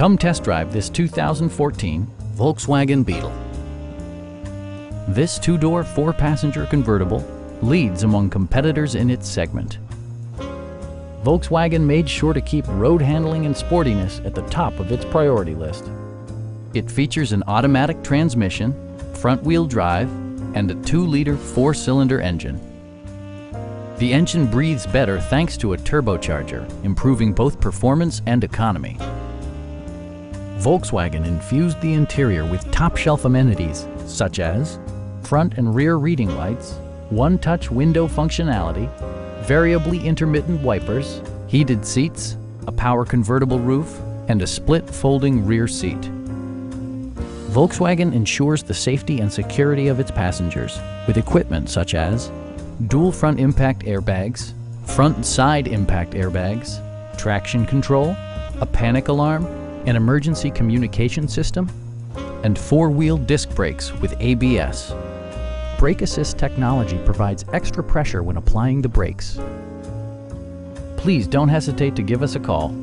Come test drive this 2014 Volkswagen Beetle. This two-door, four-passenger convertible leads among competitors in its segment. Volkswagen made sure to keep road handling and sportiness at the top of its priority list. It features an automatic transmission, front-wheel drive, and a 2-liter four-cylinder engine. The engine breathes better thanks to a turbocharger, improving both performance and economy. Volkswagen infused the interior with top-shelf amenities such as front and rear reading lights, one-touch window functionality, variably intermittent wipers, heated seats, a power convertible roof, and a split folding rear seat. Volkswagen ensures the safety and security of its passengers with equipment such as dual front impact airbags, front and side impact airbags, traction control, a panic alarm, an emergency communication system, and four-wheel disc brakes with ABS. Brake Assist technology provides extra pressure when applying the brakes. Please don't hesitate to give us a call.